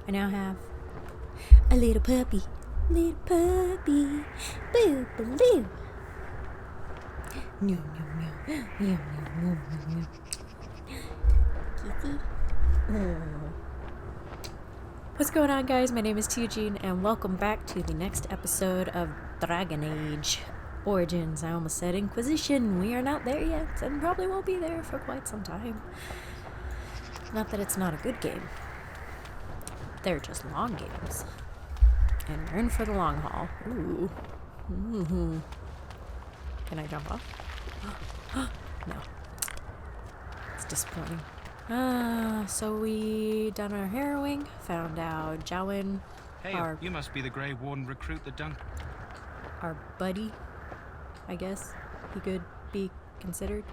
I now have a little puppy. Little puppy. Boo, boo, boo. Meow, meow, meow. Meow, meow, meow, meow, meow. Kitty. Oh. What's going on, guys? My name is Eugene, and welcome back to the next episode of Dragon Age Origins. I almost said Inquisition. We are not there yet, and probably won't be there for quite some time. Not that it's not a good game. They're just long games. And we're in for the long haul. Ooh. Mm-hmm. Can I jump off? No. It's disappointing. So we done our harrowing, found out Jowen, Hey, you must be the Grey Warden recruit that done... Our buddy, I guess he could be considered.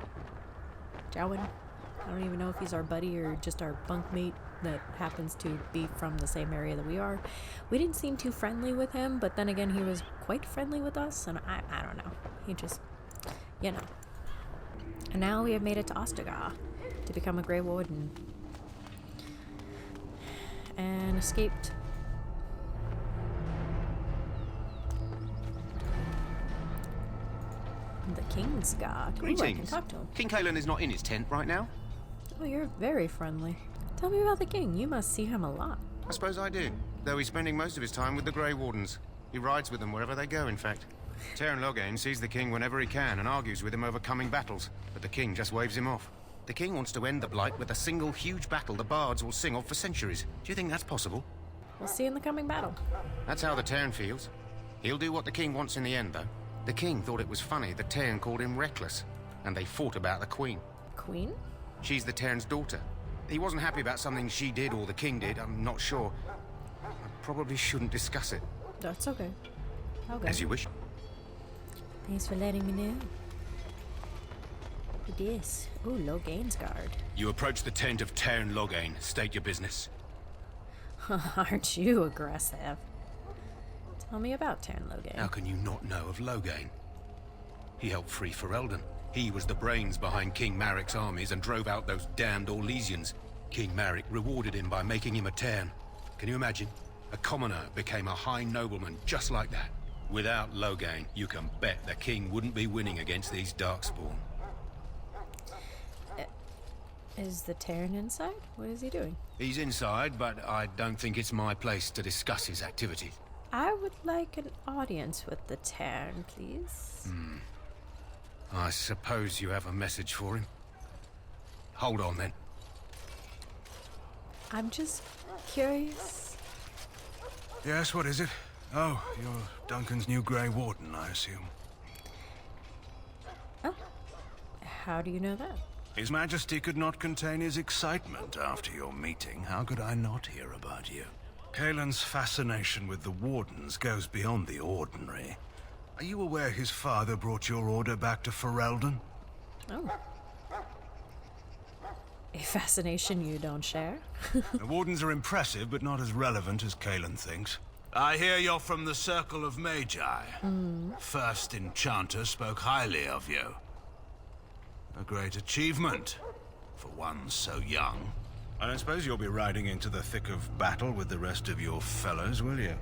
Jowen. I don't even know if he's our buddy or just our bunkmate that happens to be from the same area that we are. We didn't seem too friendly with him, but then again, he was quite friendly with us, and I don't know. He just, you know. And now we have made it to Ostagar to become a Grey Warden. And escaped. The King's Guard. Ooh, I can talk to him. King Kalen is not in his tent right now. Oh, you're very friendly. Tell me about the King. You must see him a lot. I suppose I do, though he's spending most of his time with the Grey Wardens. He rides with them wherever they go, in fact. Teyrn Loghain sees the King whenever he can and argues with him over coming battles, but the King just waves him off. The King wants to end the Blight with a single huge battle the bards will sing of for centuries. Do you think that's possible? We'll see in the coming battle. That's how the Teyrn feels. He'll do what the King wants in the end, though. The King thought it was funny that Teyrn called him reckless, and they fought about the Queen. Queen? She's the Teyrn's daughter. He wasn't happy about something she did or the King did, I'm not sure. I probably shouldn't discuss it. That's okay. Okay. As you wish. Thanks for letting me know. It is. Ooh, Loghain's Guard. You approach the tent of Teyrn Loghain. State your business. Aren't you aggressive? Tell me about Teyrn Loghain. How can you not know of Loghain? He helped free Ferelden. He was the brains behind King Maric's armies and drove out those damned Orlesians. King Maric rewarded him by making him a Teyrn. Can you imagine? A commoner became a high nobleman just like that. Without Loghain, you can bet the king wouldn't be winning against these Darkspawn. Is the Teyrn inside? What is he doing? He's inside, but I don't think it's my place to discuss his activities. I would like an audience with the Teyrn, please. I suppose you have a message for him. Hold on, then. I'm just curious. Yes, what is it? Oh, you're Duncan's new Grey Warden, I assume. Oh. How do you know that? His Majesty could not contain his excitement after your meeting. How could I not hear about you? Kalen's fascination with the Wardens goes beyond the ordinary. Are you aware his father brought your order back to Ferelden? Oh. A fascination you don't share? The Wardens are impressive, but not as relevant as Kalen thinks. I hear you're from the Circle of Magi. First Enchanter spoke highly of you. A great achievement, for one so young. I don't suppose you'll be riding into the thick of battle with the rest of your fellows, will you?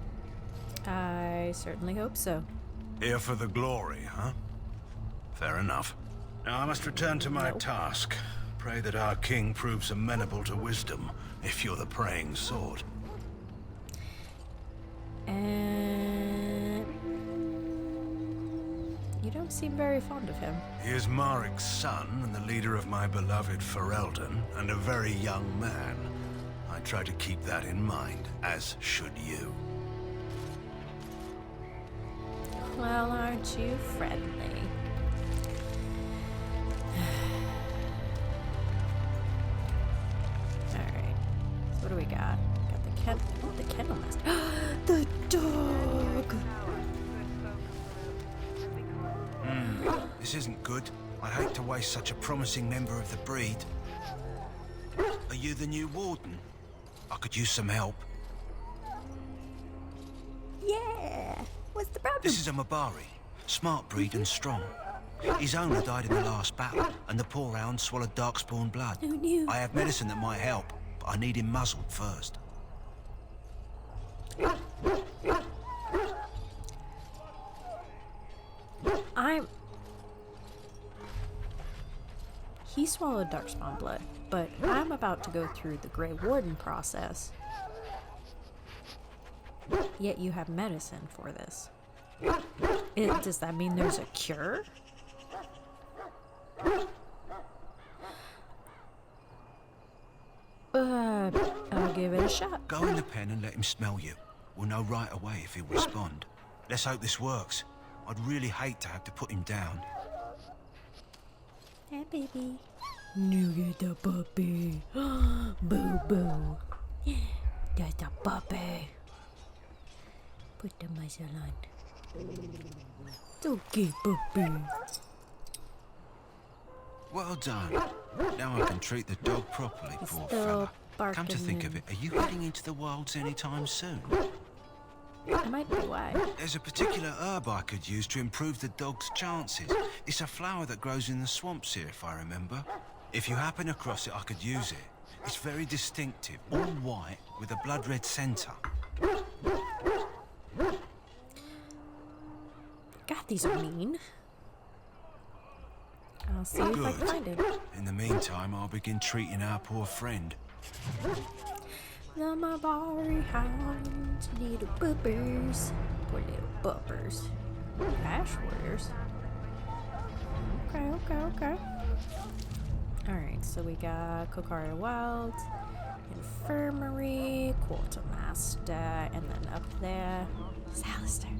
I certainly hope so. Here for the glory, huh? Fair enough. Now I must return to my task. Pray that our king proves amenable to wisdom, if you're the praying sort. And you don't seem very fond of him. He is Maric's son and the leader of my beloved Ferelden, and a very young man. I try to keep that in mind, as should you. Well, aren't you friendly? Alright. So what do we got? Got the kennel master. The dog! This isn't good. I hate to waste such a promising member of the breed. Are you the new warden? I could use some help. Yeah! What's the problem? This is a Mabari. Smart breed and strong. His owner died in the last battle, and the poor hound swallowed darkspawn blood. Who knew? I have medicine that might help, but I need him muzzled first. He swallowed Darkspawn blood, but I'm about to go through the Grey Warden process. Yet you have medicine for this. Does that mean there's a cure? I'll give it a shot. Go in the pen and let him smell you. We'll know right away if he'll respond. Let's hope this works. I'd really hate to have to put him down. Hey, baby. Look at the puppy. Boo boo. That's the puppy. Put the muzzle on. It's okay, puppy. Well done. Now I can treat the dog properly, He's poor still fella. barking. Come to think of it, are you heading into the wilds anytime soon? That might be why. There's a particular herb I could use to improve the dog's chances. It's a flower that grows in the swamps here, if I remember. If you happen across it, I could use it. It's very distinctive, all white with a blood red centre. God, these are mean. I'll see if I can find him. In the meantime, I'll begin treating our poor friend. The Mabari hounds, little boopers. Poor little boopers. Ash warriors. Okay. Alright, so we got Kokara Wilds, Infirmary, Quartermaster, and then up there is Alistair.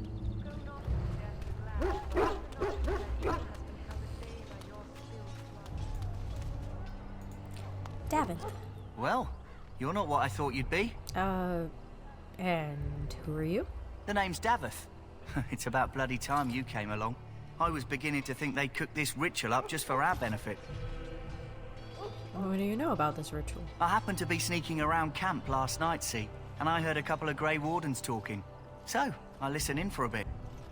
Davin. Well, you're not what I thought you'd be. And who are you? The name's Davith. It's about bloody time you came along. I was beginning to think they cooked this ritual up just for our benefit. What do you know about this ritual? I happened to be sneaking around camp last night, see, and I heard a couple of Grey Wardens talking. So, I listened in for a bit.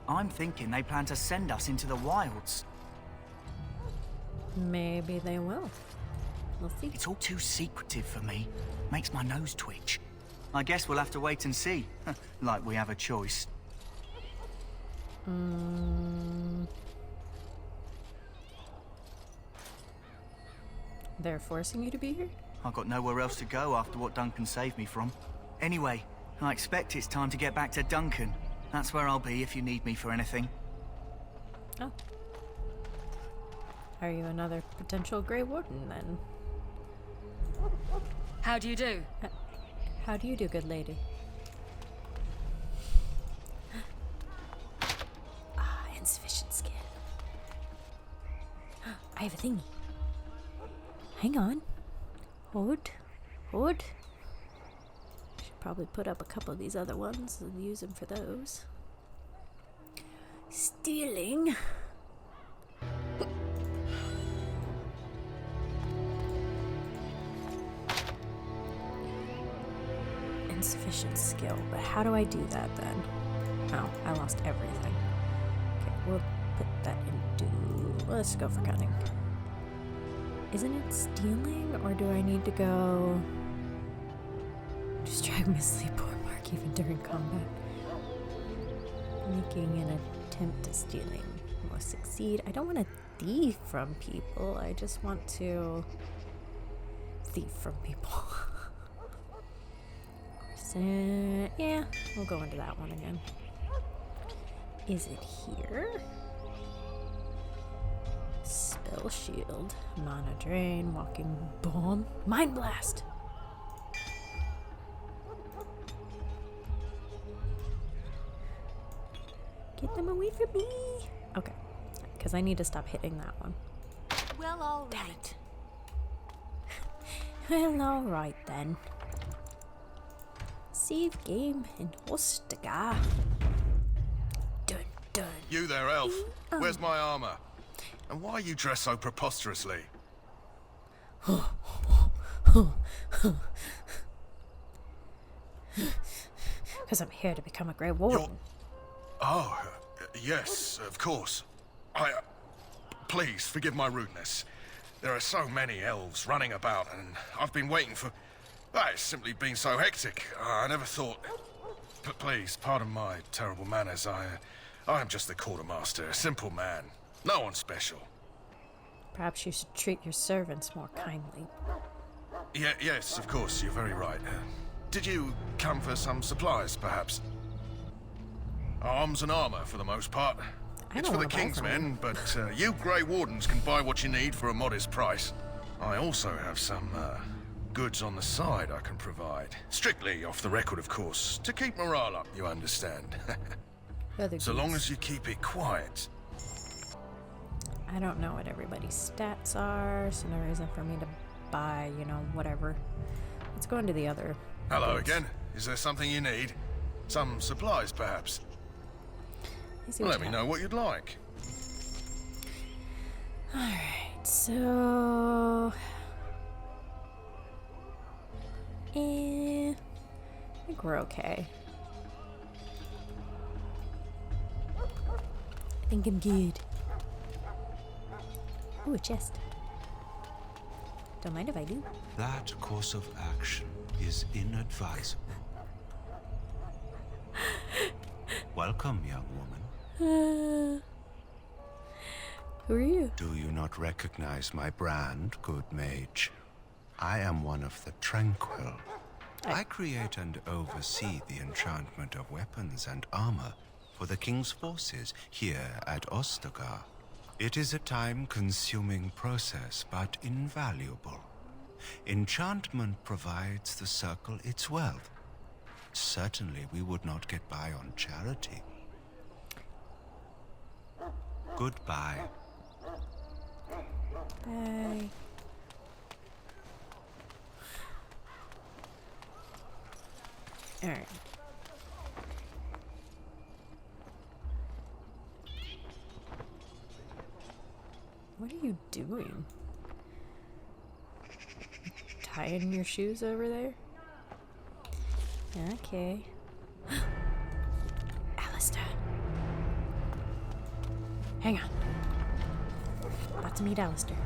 I'm thinking they plan to send us into the wilds. Maybe they will. We'll see. It's all too secretive for me. Makes my nose twitch. I guess we'll have to wait and see. Like we have a choice. They're forcing you to be here? I've got nowhere else to go after what Duncan saved me from. Anyway, I expect it's time to get back to Duncan. That's where I'll be if you need me for anything. Oh. Are you another potential Grey Warden, then? How do you do? How do you do, good lady? Insufficient skill. I have a thingy. Hang on. Hold. Should probably put up a couple of these other ones and use them for those. Stealing. Insufficient skill, but how do I do that then? Oh, I lost everything. Okay, we'll put that into... Let's go for cunning. Isn't it stealing, or do I need to go... Distract mislead poor mark even during combat? Making an attempt to stealing will succeed. I don't want to thief from people. I just want to thief from people. Yeah, we'll go into that one again. Is it here? Spell shield, mana drain, walking bomb, mind blast. Get them away from me. Okay, because I need to stop hitting that one. Well, all Damn right. it. Well, all right then. Save game in Hostaga. Dun dun. You there, elf. Where's my armor? And why are you dressed so preposterously? Because I'm here to become a Grey Warden. Oh, yes, of course. Please, forgive my rudeness. There are so many elves running about, and I've been waiting for... It's simply been so hectic. I never thought... Please, pardon my terrible manners. I am just the quartermaster, a simple man. No one special. Perhaps you should treat your servants more kindly. Yes, of course, you're very right. Did you come for some supplies, perhaps? Arms and armor, for the most part. It's for the King's men, but you Grey Wardens can buy what you need for a modest price. I also have some goods on the side I can provide. Strictly off the record, of course, to keep morale up, you understand. So long as you keep it quiet. I don't know what everybody's stats are, so no reason for me to buy, whatever. Let's go into the other. Hello again. Is there something you need? Some supplies, perhaps? Let me know what you'd like. Alright, so... I think we're okay. I think I'm good. Ooh, a chest. Don't mind if I do. That course of action is inadvisable. Welcome, young woman. Who are you? Do you not recognize my brand, good mage? I am one of the Tranquil. I create and oversee the enchantment of weapons and armor for the King's forces here at Ostagar. It is a time-consuming process, but invaluable. Enchantment provides the Circle its wealth. Certainly we would not get by on charity. Goodbye. Bye. Alright. What are you doing? Tying your shoes over there? Okay. Alistair. Hang on. About to meet Alistair.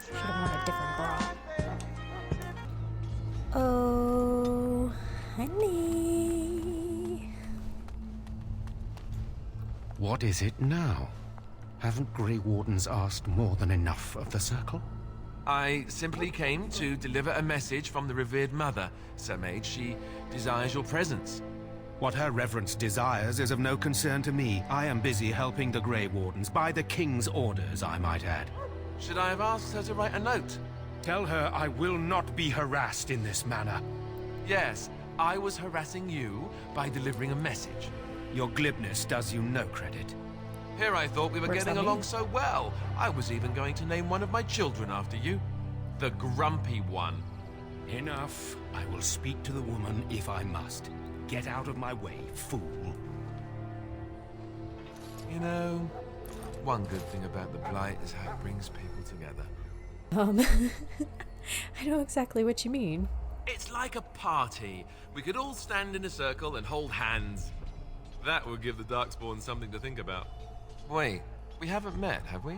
Should've worn a different bra. Oh, honey. What is it now? Haven't Grey Wardens asked more than enough of the Circle? I simply came to deliver a message from the revered mother, Sir Mage. She desires your presence. What her reverence desires is of no concern to me. I am busy helping the Grey Wardens, by the King's orders, I might add. Should I have asked her to write a note? Tell her I will not be harassed in this manner. Yes, I was harassing you by delivering a message. Your glibness does you no credit. Here I thought we were getting along so well. I was even going to name one of my children after you. The Grumpy One. Enough. I will speak to the woman if I must. Get out of my way, fool. You know, one good thing about the Blight is how it brings people together. I know exactly what you mean. It's like a party. We could all stand in a circle and hold hands. That would give the Darkspawn something to think about. Wait, we haven't met, have we?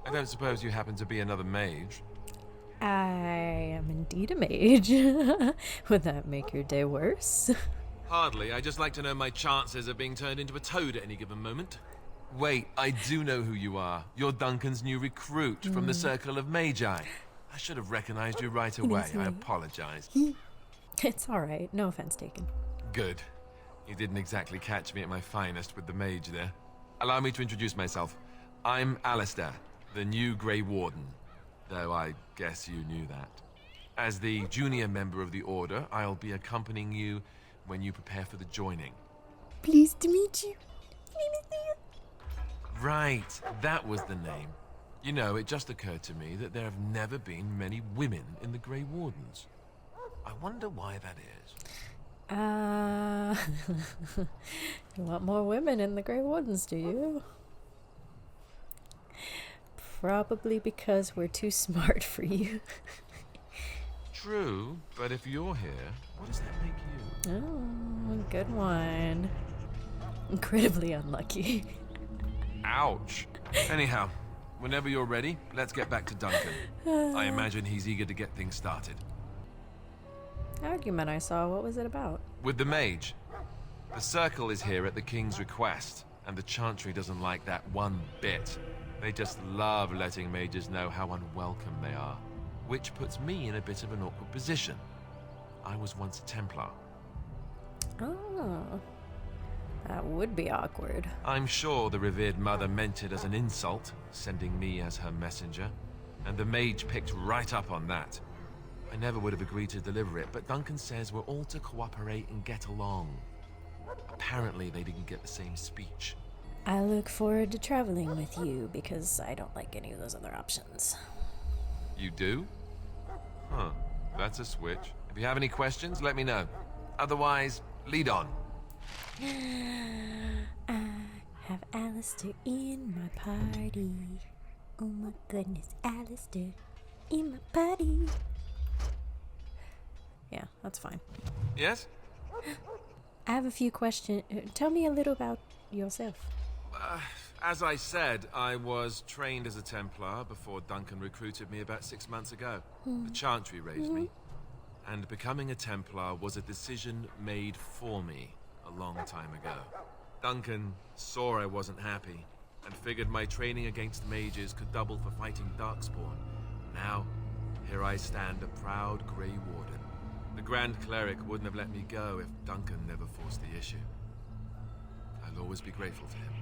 I don't suppose you happen to be another mage? I am indeed a mage. Would that make your day worse? Hardly. I just like to know my chances of being turned into a toad at any given moment. Wait, I do know who you are. You're Duncan's new recruit from the Circle of Magi. I should have recognized you right away. I apologize. It's alright. No offense taken. Good. You didn't exactly catch me at my finest with the mage there. Allow me to introduce myself. I'm Alistair, the new Grey Warden. Though I guess you knew that. As the junior member of the Order, I'll be accompanying you when you prepare for the joining. Pleased to meet you. Right, that was the name. You know, it just occurred to me that there have never been many women in the Grey Wardens. I wonder why that is. You want more women in the Grey Wardens, do you? Probably because we're too smart for you. True, but if you're here, what does that make you? Oh, good one. Incredibly unlucky. Ouch. Anyhow, whenever you're ready, let's get back to Duncan. I imagine he's eager to get things started. argument I saw. What was it about? With the mage. The circle is here at the king's request, and the chantry doesn't like that one bit. They just love letting mages know how unwelcome they are, which puts me in a bit of an awkward position. I was once a Templar. Oh, that would be awkward. I'm sure the revered mother meant it as an insult, sending me as her messenger, and the mage picked right up on that. I never would have agreed to deliver it, but Duncan says we're all to cooperate and get along. Apparently they didn't get the same speech. I look forward to traveling with you because I don't like any of those other options. You do? Huh, that's a switch. If you have any questions, let me know. Otherwise, lead on. I have Alistair in my party. Oh my goodness, Alistair in my party. Yeah, that's fine. Yes? I have a few questions. Tell me a little about yourself. As I said, I was trained as a Templar before Duncan recruited me about 6 months ago. The Chantry raised me. And becoming a Templar was a decision made for me a long time ago. Duncan saw I wasn't happy and figured my training against mages could double for fighting Darkspawn. Now, here I stand, a proud Grey Warden. The Grand Cleric wouldn't have let me go if Duncan never forced the issue. I'll always be grateful to him.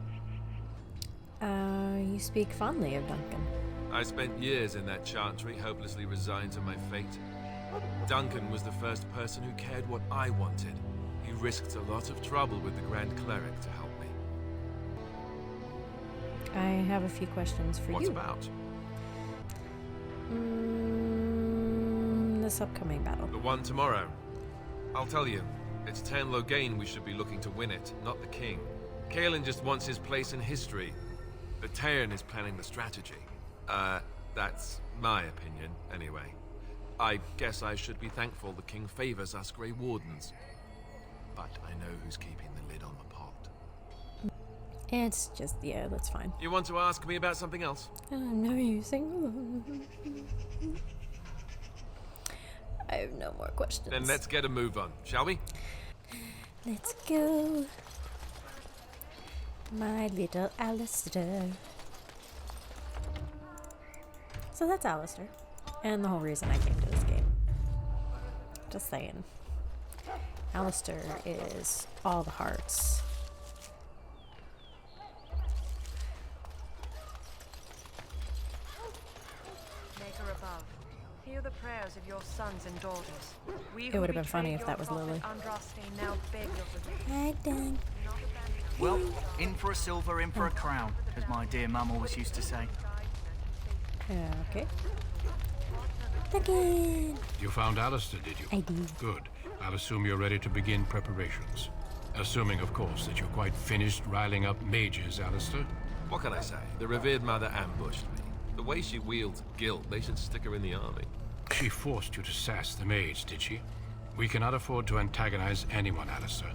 You speak fondly of Duncan. I spent years in that chantry, hopelessly resigned to my fate. Duncan was the first person who cared what I wanted. He risked a lot of trouble with the Grand Cleric to help me. I have a few questions for What you. about? This upcoming battle. The one tomorrow. I'll tell you, it's Tan Loghain we should be looking to win it, not the king. Kaelin just wants his place in history. The Tairn is planning the strategy. That's my opinion, anyway. I guess I should be thankful the king favors us Grey Wardens. But I know who's keeping the lid on the pot. It's just, yeah, that's fine. You want to ask me about something else? No, you sing. I have no more questions. Then let's get a move on, shall we? Let's go. My little Alistair. So that's Alistair. And the whole reason I came to this game. Just saying. Alistair is all the hearts. Maker above, hear the prayers of your sons and daughters. It would have been funny if that was Lily. Now beg your forgiveness. Hi, Dan. Well, in for a silver, in for a crown, as my dear mum always used to say. Okay. Again. You found Alistair, did you? I did. Good. I'll assume you're ready to begin preparations. Assuming, of course, that you're quite finished riling up mages, Alistair. What can I say? The revered mother ambushed me. The way she wields guilt, they should stick her in the army. She forced you to sass the mage, did she? We cannot afford to antagonize anyone, Alistair.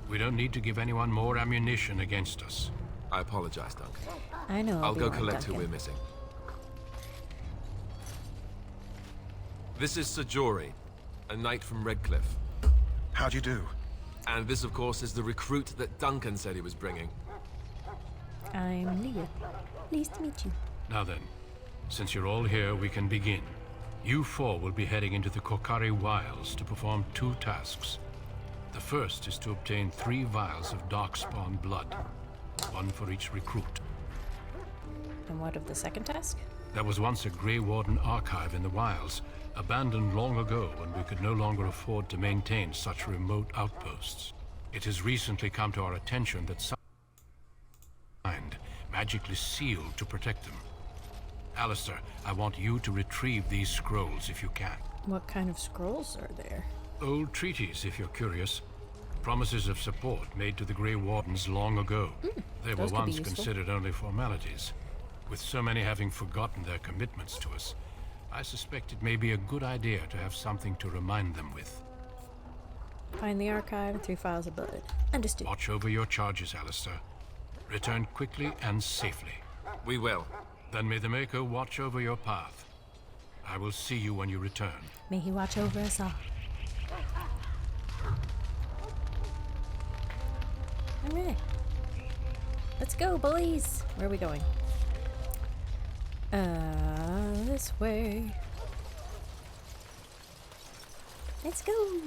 We don't need to give anyone more ammunition against us. I apologize, Duncan. I know. I'll go Obi-Wan collect who Duncan. we're missing. This is Sir Jory, a knight from Redcliffe. How do you do? And this, of course, is the recruit that Duncan said he was bringing. I'm Leah. Pleased to meet you. Now then, since you're all here, we can begin. You four will be heading into the Kokari Wilds to perform 2 tasks. The first is to obtain 3 vials of Darkspawn blood, 1 for each recruit. And what of the second task? There was once a Grey Warden archive in the wilds, abandoned long ago when we could no longer afford to maintain such remote outposts. It has recently come to our attention that some magically sealed to protect them. Alistair, I want you to retrieve these scrolls if you can. What kind of scrolls are there? Old treaties, if you're curious. Promises of support made to the Grey Wardens long ago. They were those could be once useful. considered only formalities. With so many having forgotten their commitments to us, I suspect it may be a good idea to have something to remind them with. Find the archive and 3 files of blood. Understood. Watch over your charges, Alistair. Return quickly and safely. We will. Then may the Maker watch over your path. I will see you when you return. May he watch over us all. Alright. Let's go, boys! Where are we going? This way. Let's go!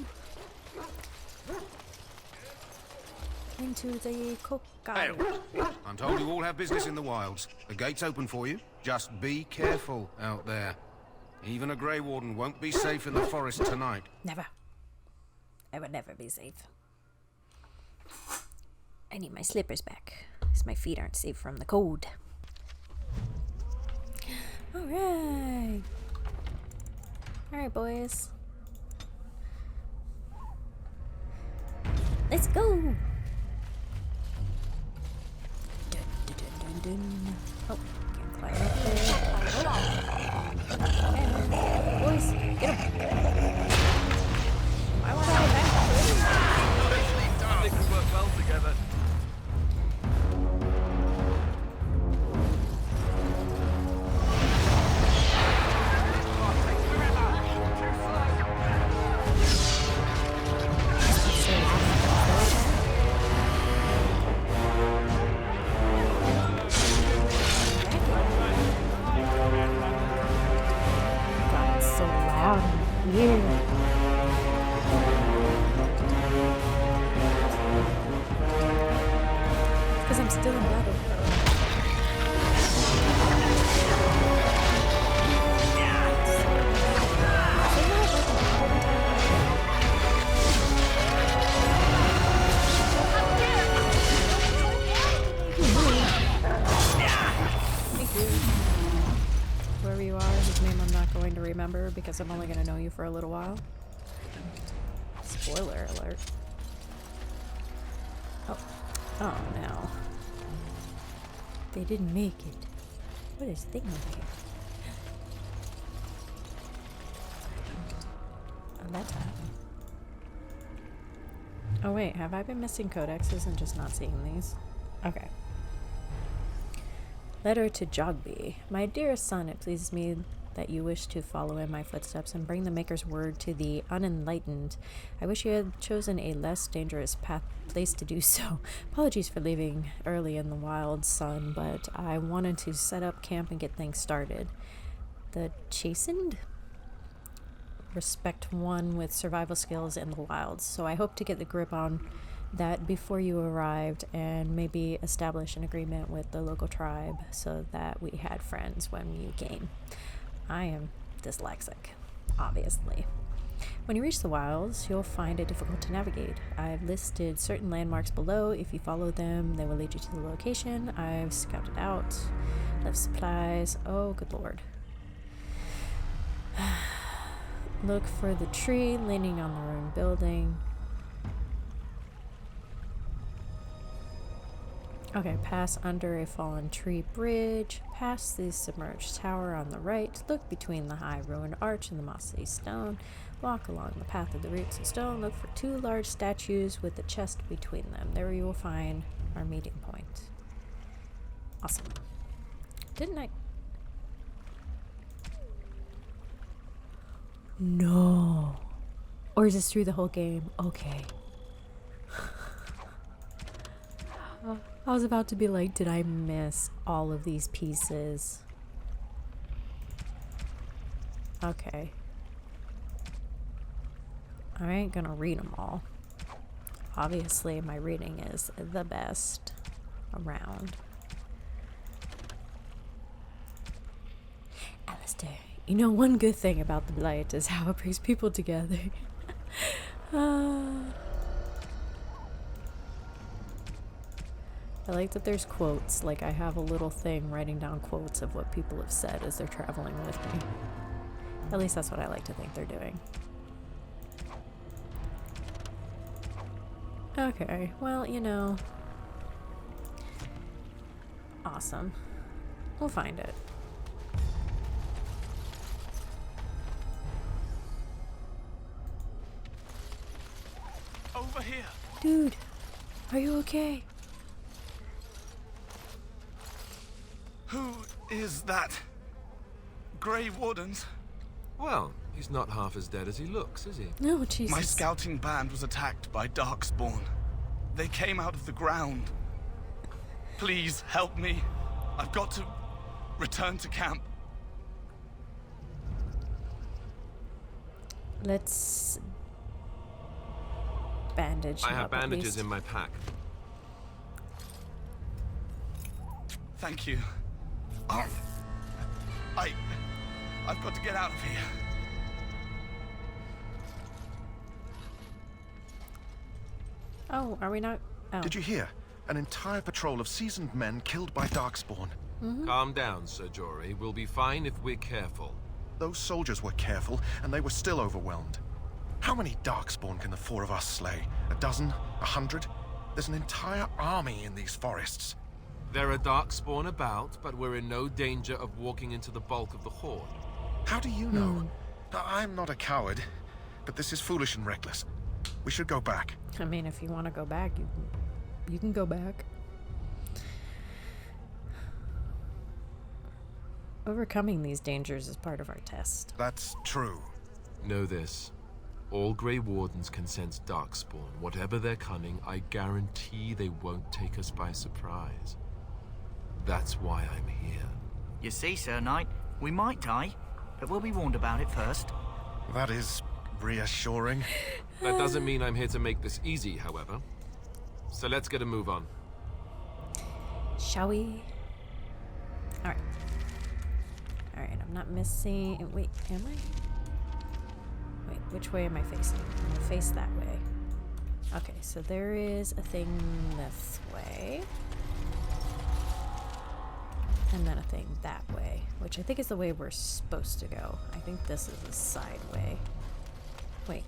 Into the Hey, Kokari. I'm told you all have business in the wilds. The gate's open for you. Just be careful out there. Even a Grey Warden won't be safe in the forest tonight. Never. I would never be safe. I need my slippers back, because my feet aren't safe from the cold. Alright. Alright, boys. Let's go! Dun, dun, dun, dun, dun. Oh, can't climb up there. Okay, boys, get him! Why won't I get back? They can work well together. God, it's so loud and weird. Because I'm still in battle. Whoever you are, whose name I'm not going to remember because I'm only going to know you for a little while. Spoiler alert. Oh. Oh no. They didn't make it. What is thing over here? Oh, that's happening. Oh wait, have I been missing codexes and just not seeing these? Okay. Letter to Jogby. My dearest son, it pleases me that you wish to follow in my footsteps and bring the Maker's word to the unenlightened. I wish you had chosen a less dangerous place to do so. Apologies for leaving early in the wild, son, but I wanted to set up camp and get things started. The chastened? Respect one with survival skills in the wilds, so I hope to get the grip on that before you arrived and maybe establish an agreement with the local tribe so that we had friends when you came. I am dyslexic, obviously. When you reach the wilds, you'll find it difficult to navigate. I've listed certain landmarks below. If you follow them, they will lead you to the location I've scouted out. Left supplies. Oh, good lord. Look for the tree leaning on the ruined building. Okay, pass under a fallen tree bridge, past the submerged tower on the right, look between the high ruined arch and the mossy stone, walk along the path of the roots of stone, look for two large statues with a chest between them. There you will find our meeting point. Awesome. Didn't I? No. Or is this through the whole game? Okay. I was about to be like, did I miss all of these pieces? Okay. I ain't gonna read them all. Obviously, my reading is the best around. Alistair, you know, one good thing about the Blight is how it brings people together. I like that there's quotes, like I have a little thing writing down quotes of what people have said as they're traveling with me. At least that's what I like to think they're doing. Okay, well, you know. Awesome. We'll find it. Over here. Dude, are you okay? Who is that? Grey Wardens? Well, He's not half as dead as he looks, is he? No, Jesus. My scouting band was attacked by Darkspawn. They came out of the ground. Please help me. I've got to return to camp. Let's bandage him I have up at bandages least. in my pack. Thank you. I've got to get out of here. Oh, are we not? Oh. Did you hear? An entire patrol of seasoned men killed by Darkspawn. Calm down, Sir Jory. We'll be fine if we're careful. Those soldiers were careful, and they were still overwhelmed. How many Darkspawn can the four of us slay? A dozen? 100? There's an entire army in these forests. There are Darkspawn about, but we're in no danger of walking into the bulk of the horde. How do you know? I'm not a coward, but this is foolish and reckless. We should go back. I mean, if you want to go back, you can go back. Overcoming these dangers is part of our test. That's true. Know this. All Grey Wardens can sense Darkspawn. Whatever their cunning, I guarantee they won't take us by surprise. That's why I'm here. You see, Sir Knight, we might die, but we'll be warned about it first. That is reassuring. That doesn't mean I'm here to make this easy, however. So let's get a move on. Shall we? Alright. Alright, I'm not missing... Wait, am I? Wait, which way am I facing? I'm gonna face that way. Okay, so there is a thing this way. And then a thing that way, which I think is the way we're supposed to go. I think this is a side way. Wait,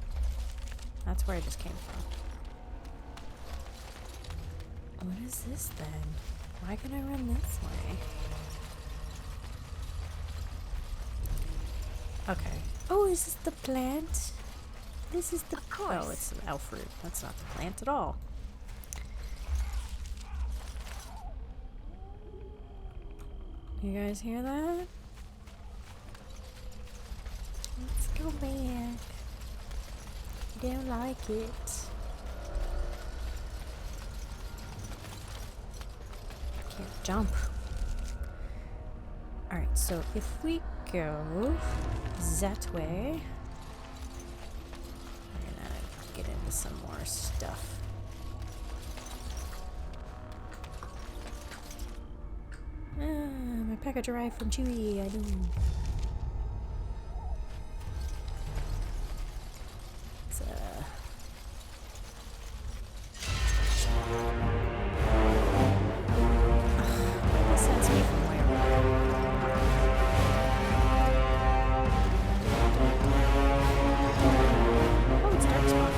that's where I just came from. What is this then? Why can I run this way? Okay. Oh, is this the plant? This is the... Oh, it's the elf fruit. That's not the plant at all. You guys hear that? Let's go back. I don't like it. Can't jump. Alright, so if we go that way, we're gonna get into some more stuff. My package arrived from Chewie. I do. It's this sends me from where? Oh, it's Darkspawn.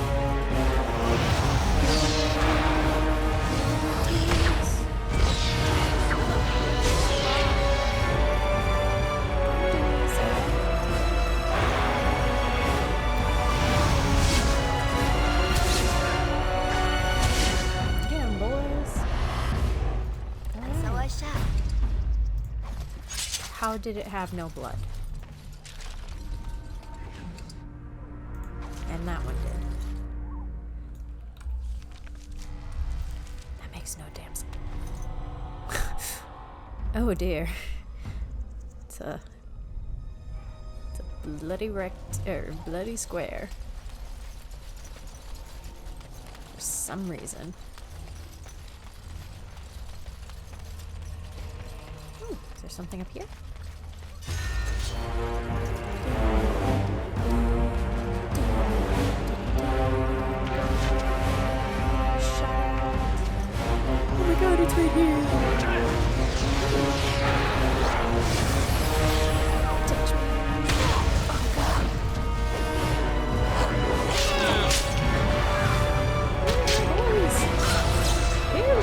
How did it have no blood? And that one did. That makes no damn sense. Oh dear. It's a bloody bloody square. For some reason. Ooh, is there something up here? Oh my god, it's right here! Touch me. Oh god. Boys! Ew!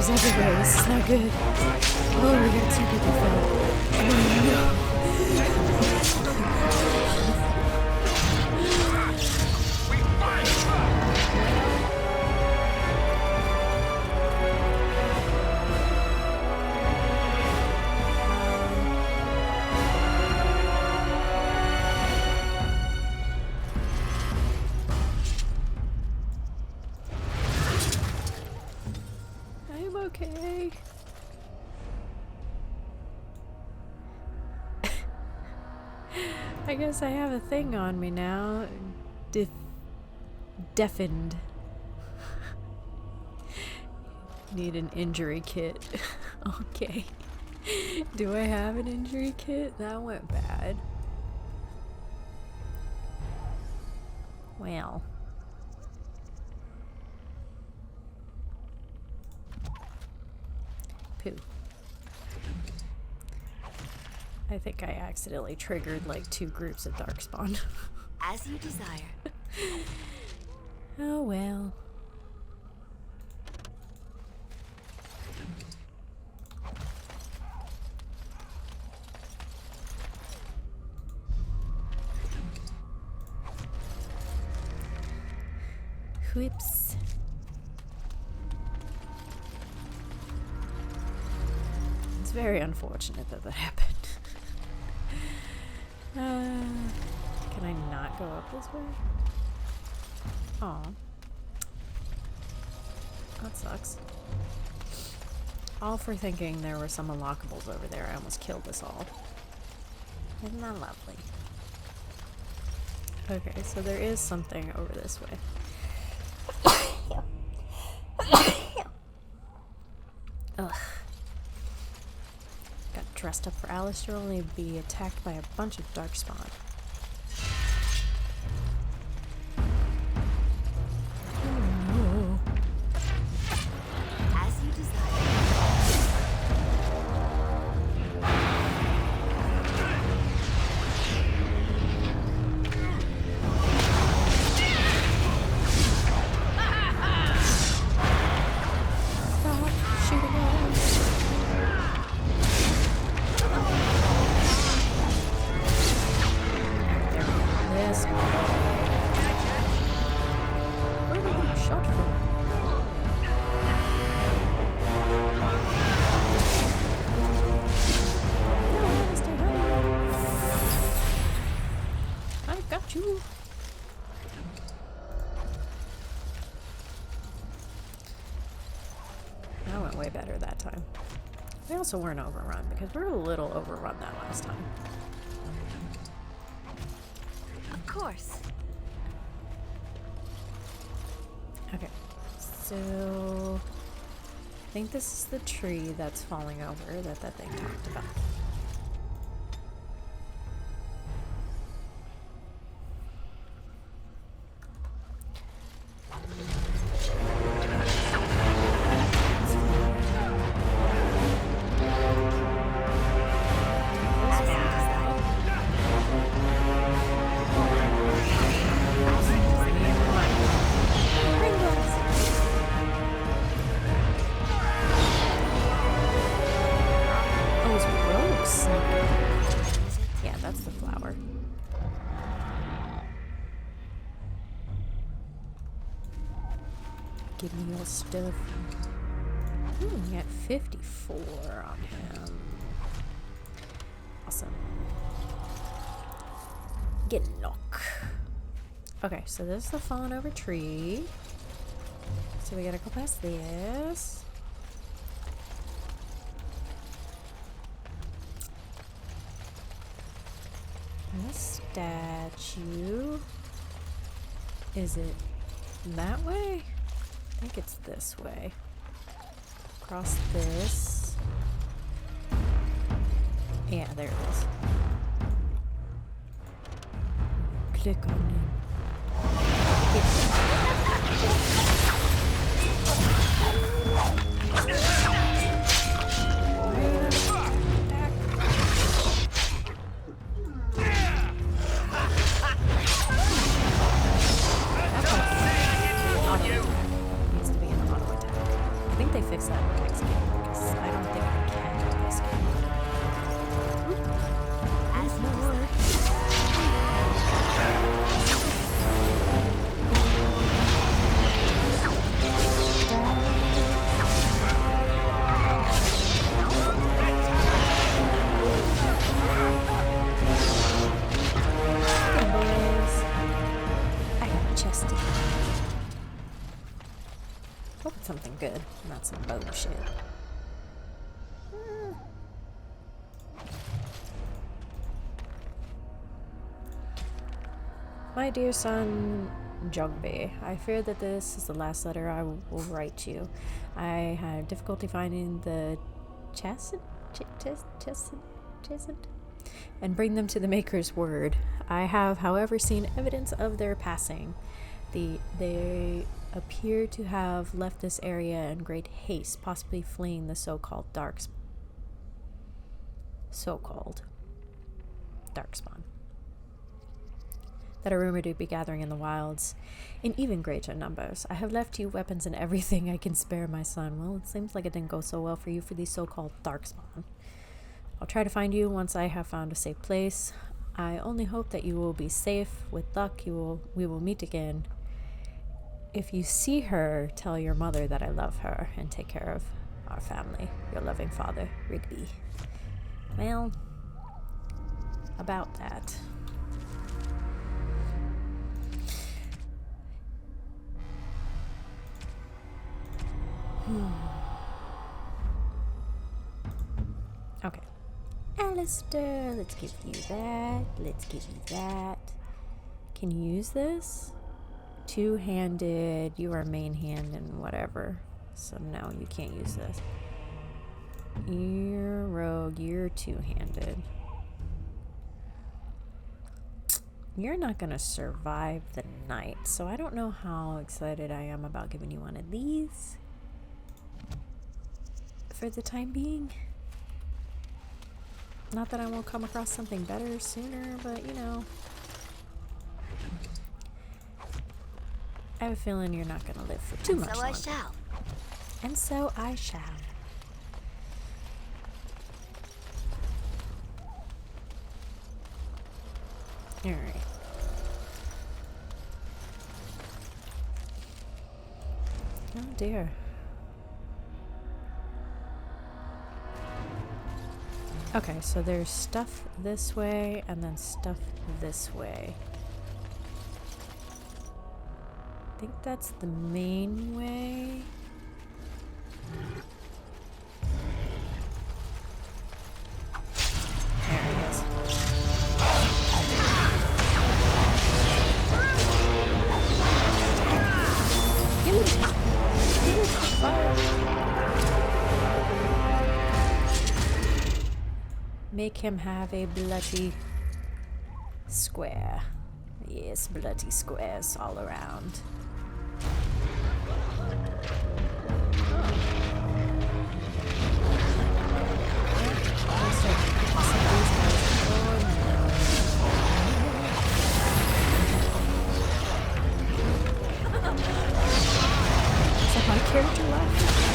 There's everywhere. This is not good. Oh, we got 2 people fell. Oh no. I'm okay. I guess I have a thing on me now. Deafened. Need an injury kit. Okay. Do I have an injury kit? That went bad. Well. Poo. I think I accidentally triggered like 2 groups of Darkspawn. As you desire. Oh well. Whoops. It's very unfortunate that that happened. Can I not go up this way? Aw. That sucks. All for thinking there were some unlockables over there. I almost killed us all. Isn't that lovely? Okay, so there is something over this way. Ugh. Got dressed up for Alistair, only to be attacked by a bunch of Darkspawn. That went way better that time. We also weren't overrun because we were a little overrun that last time. Of course. Okay, so I think this is the tree that's falling over that thing talked about. Yeah, that's the flower. Give me your stuff. Ooh, we got 54 on him. Awesome. Get knock. Okay, so this is the fallen over tree. So we gotta go past this. And this statue. Is it that way? I think it's this way. Across this. Yeah, there it is. Click on it. Needs to be an auto attack. I think they fixed that in the next Oh, shit. My dear son, Jungbe, I fear that this is the last letter I will write you. I had difficulty finding the chassid and bring them to the Maker's word. I have, however, seen evidence of their passing. They appear to have left this area in great haste, possibly fleeing the so-called darkspawn. That are rumored to be gathering in the wilds in even greater numbers. I have left you weapons and everything I can spare, my son. Well, it seems like it didn't go so well for you for these so-called darkspawn. I'll try to find you once I have found a safe place. I only hope that you will be safe. With luck, we will meet again. If you see her, tell your mother that I love her and take care of our family. Your loving father, Rigby. Well, about that. Okay. Alistair, let's give you that. Let's give you that. Can you use this? Two-handed. You are main hand and whatever. So no, you can't use this. You're rogue. You're two-handed. You're not gonna survive the night, so I don't know how excited I am about giving you one of these. For the time being. Not that I won't come across something better sooner, but you know. I have a feeling you're not going to live for too much longer. So I shall. And so I shall. Alright. Oh dear. Okay, so there's stuff this way and then stuff this way. I think that's the main way. There it is. Kill him! Kill him! Fire! Make him have a bloody square. Yes, bloody squares all around. Is that my character left?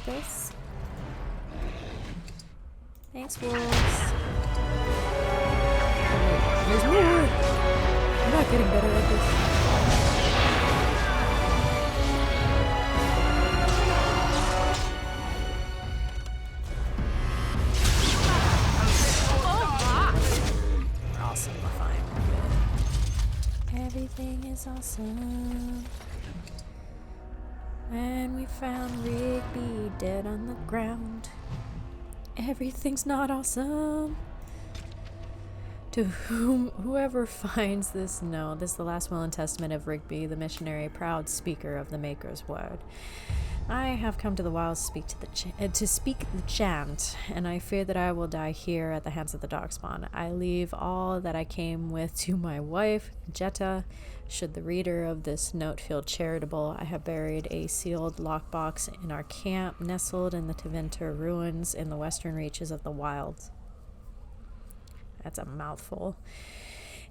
This. Thanks, wolves. There's more! I'm not getting better at this. Awesome, we're fine. We're good. Everything is awesome. And we found Rigby dead on the ground. Everything's not awesome. To whoever finds this, no, this is the last will and testament of Rigby, the missionary, proud speaker of the Maker's word. I have come to the wilds to speak the chant, and I fear that I will die here at the hands of the darkspawn. I leave all that I came with to my wife, Jetta. Should the reader of this note feel charitable, I have buried a sealed lockbox in our camp, nestled in the Tevinter ruins in the western reaches of the wilds. That's a mouthful.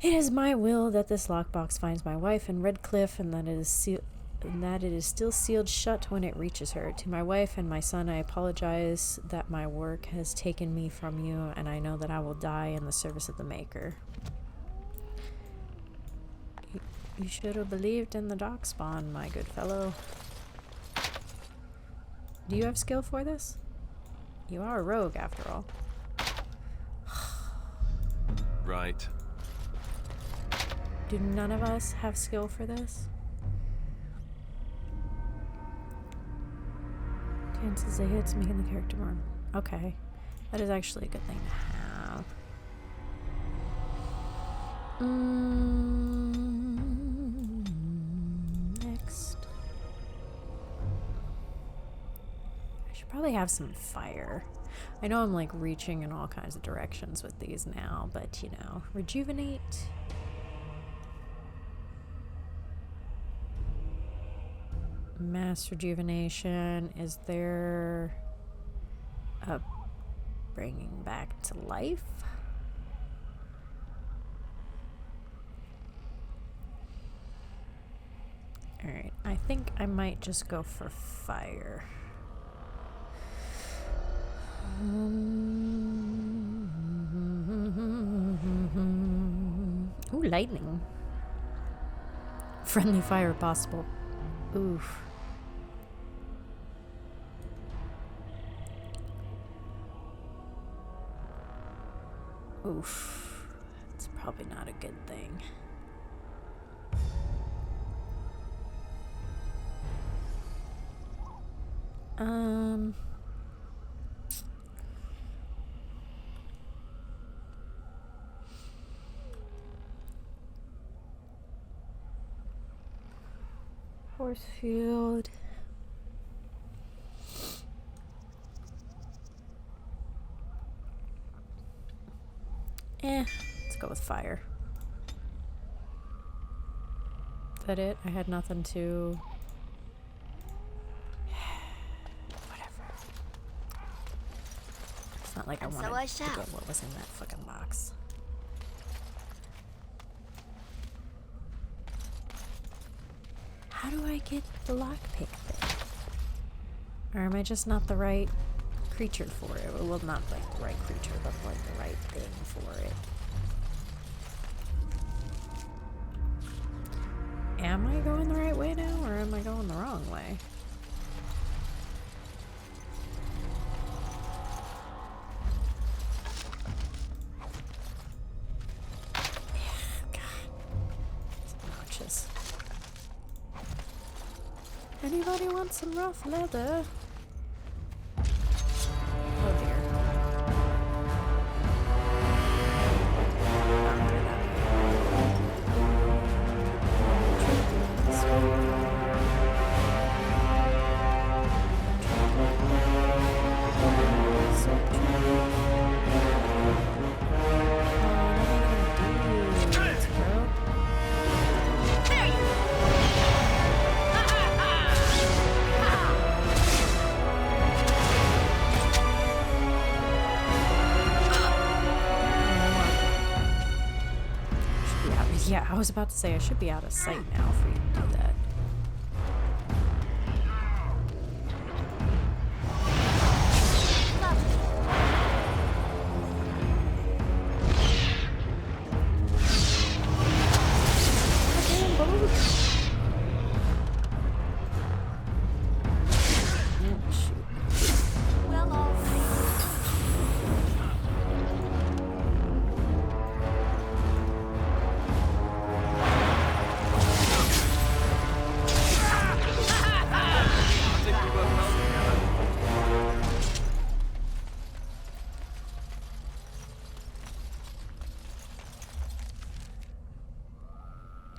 It is my will that this lockbox finds my wife in Redcliffe, and that it is still sealed shut when it reaches her. To my wife and my son, I apologize that my work has taken me from you, and I know that I will die in the service of the Maker. You should have believed in the darkspawn, my good fellow. Do you have skill for this? You are a rogue, after all. Right. Do none of us have skill for this? Chances of hits making the character more... Okay. That is actually a good thing to have. Next. I should probably have some fire. I know I'm like reaching in all kinds of directions with these now, but you know, rejuvenate. Mass rejuvenation. Is there a bringing back to life? Alright, I think I might just go for fire. Ooh, lightning. Friendly fire possible. Oof. Oof. It's probably not a good thing. Force field. Let's go with fire. Is that it? I had nothing to... Whatever. It's not like I wanted to get what was in that fucking box. How do I get the lockpick thing? Or am I just not the right creature for it? Well, not like the right creature, but like the right thing for it. Am I going the right way now, or am I going the wrong way? God. It's obnoxious. Anybody want some rough leather? Oh dear. Yeah, I was about to say I should be out of sight now for you to do that.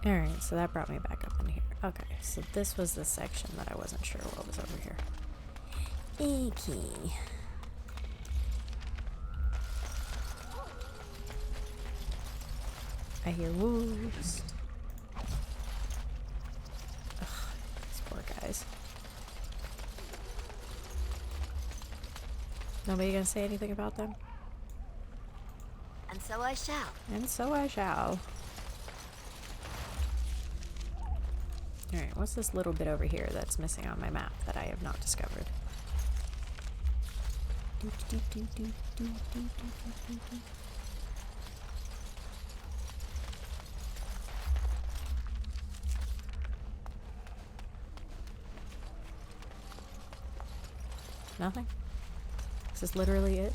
Alright, so that brought me back up in here. Okay, so this was the section that I wasn't sure what was over here. Okay. I hear wolves. Ugh, these poor guys. Nobody gonna say anything about them? And so I shall. And so I shall. Alright, what's this little bit over here that's missing on my map that I have not discovered? Nothing? This is literally it?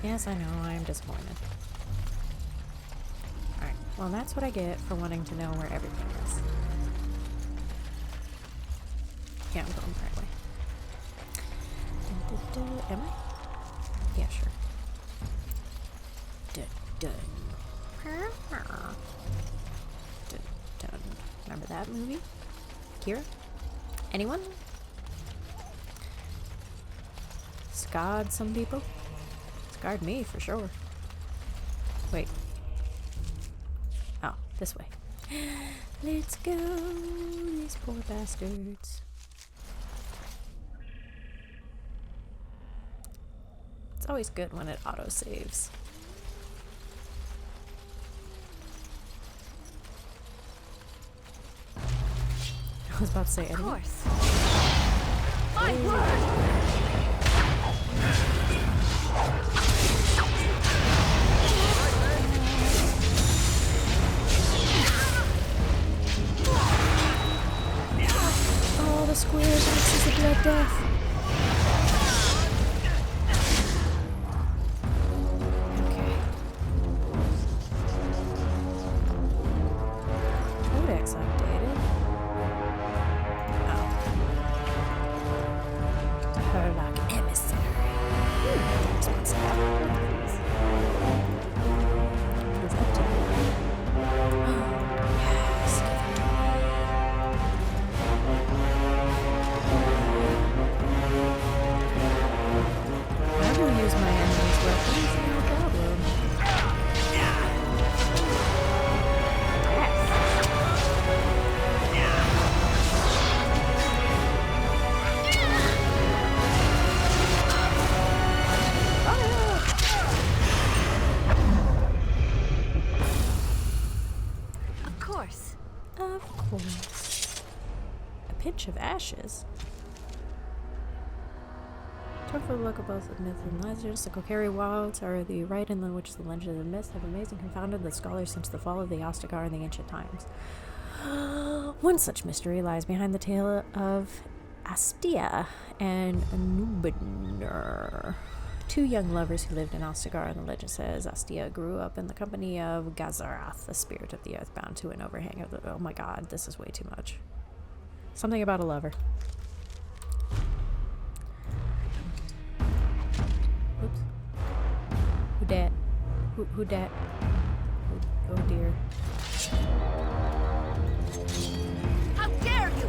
Yes, I know, I am disappointed. Alright, well that's what I get for wanting to know where everything is. Yeah, I'm going the right way. Am I? Yeah, sure. Dun, dun. Dun, dun. Remember that movie? Kira? Anyone? Scarred some people? Scarred me, for sure. Wait. Oh, this way. Let's go, these poor bastards. It's always good when it auto-saves. I was about to say anything. Of course. My word! Oh, the squares, this is a blood death. Okay. Codex updated. Oh. Herlock emissary. That's what's happening. It's up to you. Yes, give it to me. I will use my enemy's weapons, no problem. Of course. Of course. A pinch of ashes. Talk for the look of both the myth and legends. The Kokiri Wilds are the rite in which the legends and myths have amazingly confounded the scholars since the fall of the Ostagar in the ancient times. One such mystery lies behind the tale of Astia and Nubinur, two young lovers who lived in Ostagar, and the legend says Astia grew up in the company of Gazarath, the spirit of the earth bound to an overhang of the... Oh my god, this is way too much. Something about a lover. Oops. Who dat? Who dat? Oh dear. How dare you!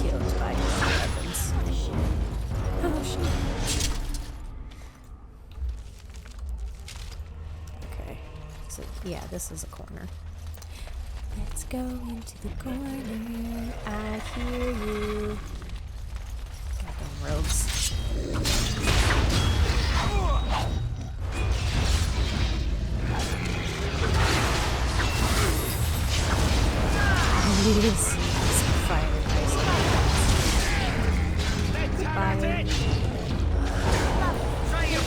Killed by his weapons. Oh shit. Okay. So yeah, this is a corner. Let's go into the corner. I hear you. Goddamn rogues. Please. Fire ice. Fire.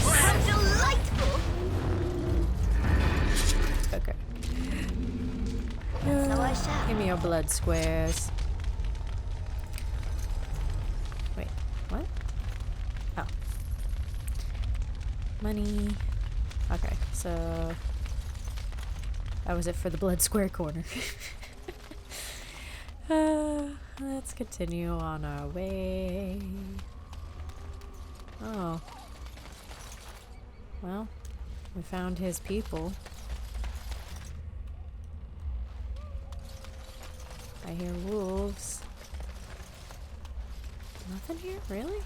How delightful! Okay. So I shall. Give me your blood squares. Wait, what? Oh. Money. Okay, so that was it for the blood square corner. Let's continue on our way. Oh. Well, we found his people. I hear wolves. Nothing here? Really?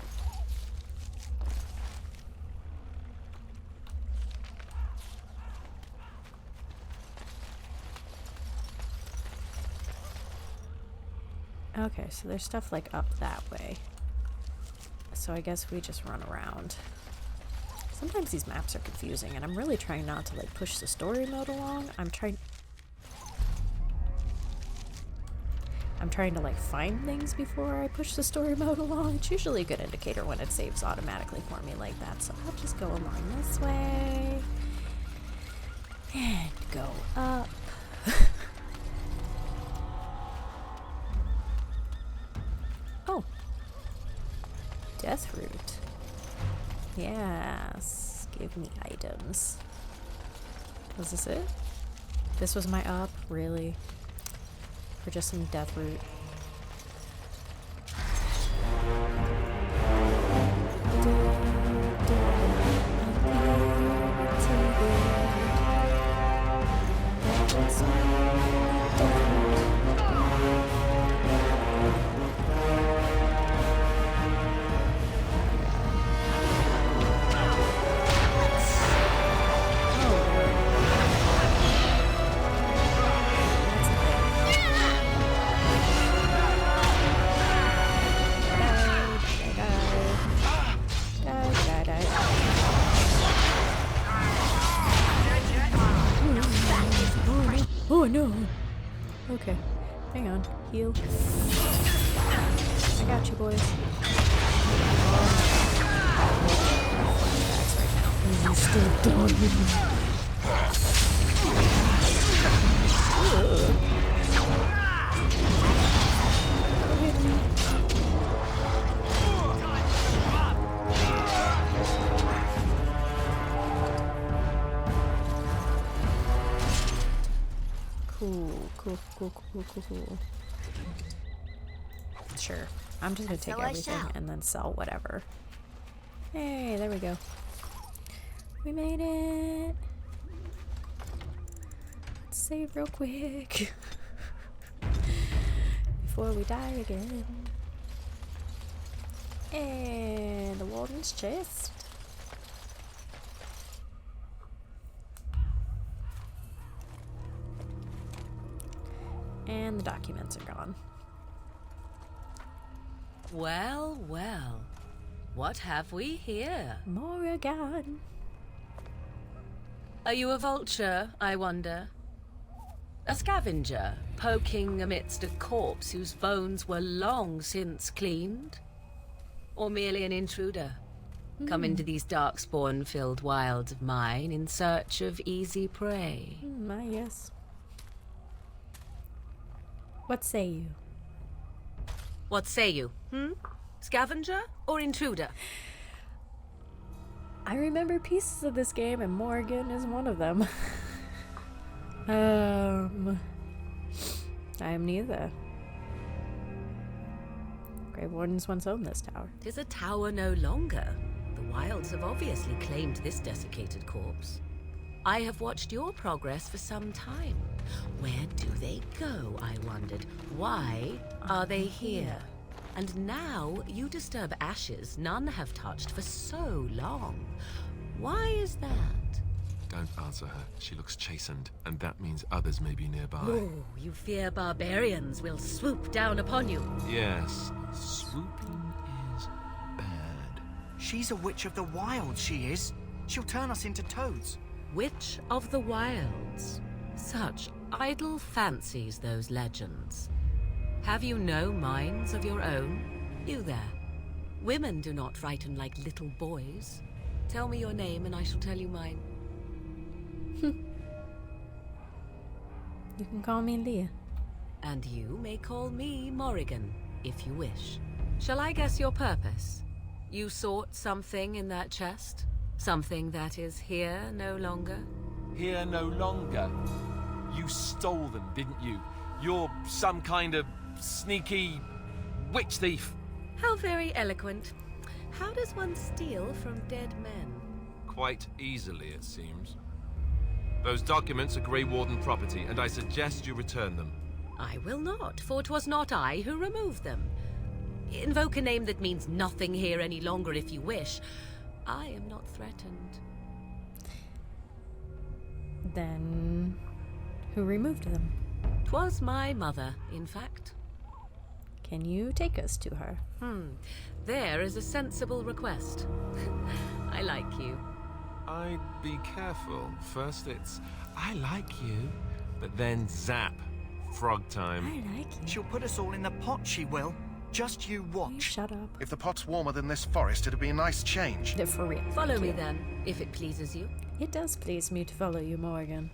Okay, so there's stuff like up that way. So I guess we just run around. Sometimes these maps are confusing, and I'm really trying not to like push the story mode along. I'm I'm trying to like find things before I push the story mode along. It's usually a good indicator when it saves automatically for me like that. So I'll just go along this way and go up. Oh, death root. Yes, give me items. Was this it? This was my up, really? For just some death root. Oh no! Okay, hang on. Heal. I got you, boys. He's still dying. Cool. Sure. I'm just gonna take everything and then sell whatever. Hey, there we go. We made it. Let's save real quick. Before we die again. And the Warden's chest. And the documents are gone. Well, well. What have we here? Morrigan. Are you a vulture, I wonder? A scavenger, poking amidst a corpse whose bones were long since cleaned? Or merely an intruder? Come into these darkspawn-filled wilds of mine in search of easy prey? Yes. What say you? What say you? Scavenger or intruder? I remember pieces of this game, and Morrigan is one of them. I am neither. Grey Wardens once owned this tower. 'Tis a tower no longer. The wilds have obviously claimed this desiccated corpse. I have watched your progress for some time. Where do they go, I wondered? Why are they here? And now you disturb ashes none have touched for so long. Why is that? Don't answer her. She looks chastened, and that means others may be nearby. Oh, you fear barbarians will swoop down upon you. Yes, swooping is bad. She's a witch of the wild, she is. She'll turn us into toads. Witch of the wilds. Such idle fancies, those legends. Have you no minds of your own? You there. Women do not frighten like little boys. Tell me your name and I shall tell you mine. You can call me Leah. And you may call me Morrigan, if you wish. Shall I guess your purpose? You sought something in that chest? Something that is here no longer? Here no longer? You stole them, didn't you? You're some kind of sneaky witch thief. How very eloquent. How does one steal from dead men? Quite easily, it seems. Those documents are Grey Warden property, and I suggest you return them. I will not, for 'twas not I who removed them. Invoke a name that means nothing here any longer if you wish. I am not threatened. Then who removed them? 'Twas my mother, in fact. Can you take us to her? There is a sensible request. I like you. I'd be careful. First it's, I like you, but then zap. frog time. I like you. She'll put us all in the pot, she will. Just you watch. Shut up. If the pot's warmer than this forest, it'd be a nice change. They're for real. Follow Thank me you. then, if it pleases you. It does please me to follow you, Morgan.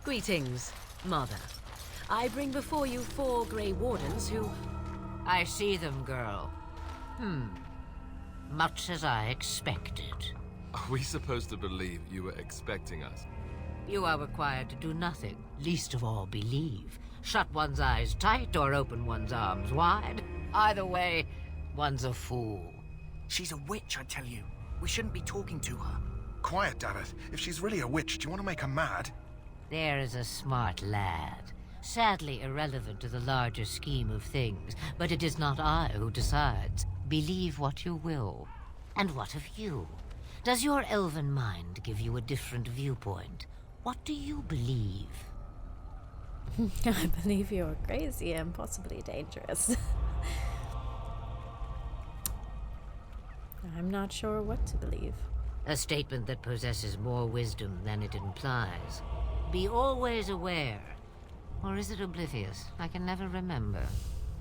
Greetings, Mother. I bring before you 4 Grey Wardens who... I see them, girl. Much as I expected. Are we supposed to believe you were expecting us? You are required to do nothing, least of all believe. Shut one's eyes tight or open one's arms wide. Either way, one's a fool. She's a witch, I tell you. We shouldn't be talking to her. Quiet, Davith. If she's really a witch, do you want to make her mad? There is a smart lad. Sadly irrelevant to the larger scheme of things, but it is not I who decides. Believe what you will. And what of you? Does your elven mind give you a different viewpoint? What do you believe? I believe you're crazy and possibly dangerous. I'm not sure what to believe. A statement that possesses more wisdom than it implies. Be always aware. Or is it oblivious? I can never remember.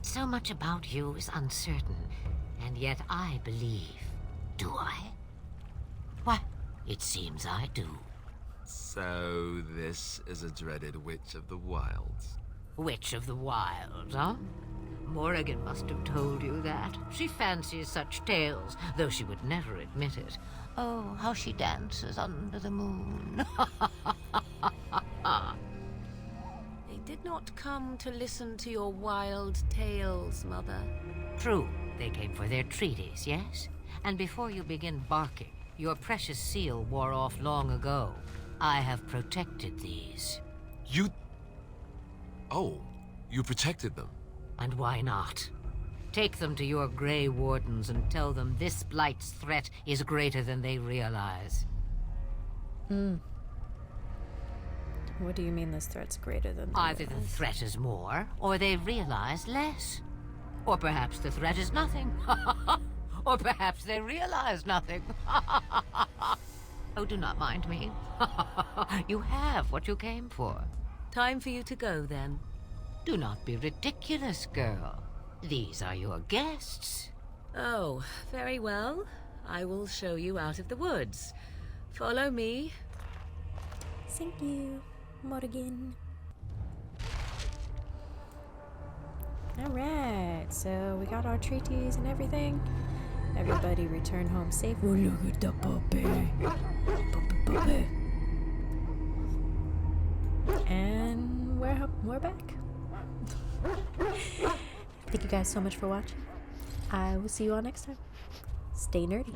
So much about you is uncertain, and yet I believe. Do I? Why, it seems I do. So this is a dreaded Witch of the Wilds. Witch of the Wilds, huh? Morrigan must have told you that. She fancies such tales, though she would never admit it. Oh, how she dances under the moon. They did not come to listen to your wild tales, Mother. True, they came for their treaties, yes? And before you begin barking, your precious seal wore off long ago. I have protected these. You... Oh, you protected them. And why not? Take them to your Grey Wardens and tell them this Blight's threat is greater than they realize. What do you mean this threat's greater than they Either the realize? threat is more, or they realize less. Or perhaps the threat is nothing. Or perhaps they realize nothing. Oh, do not mind me. You have what you came for. Time for you to go, then. Do not be ridiculous, girl. These are your guests. Oh, very well. I will show you out of the woods. Follow me. Thank you, Morgan. Alright, so we got our treaties and everything. Everybody return home safe. Oh, look at the puppy. Puppy. And we're back. Thank you guys so much for watching. I will see you all next time. Stay nerdy.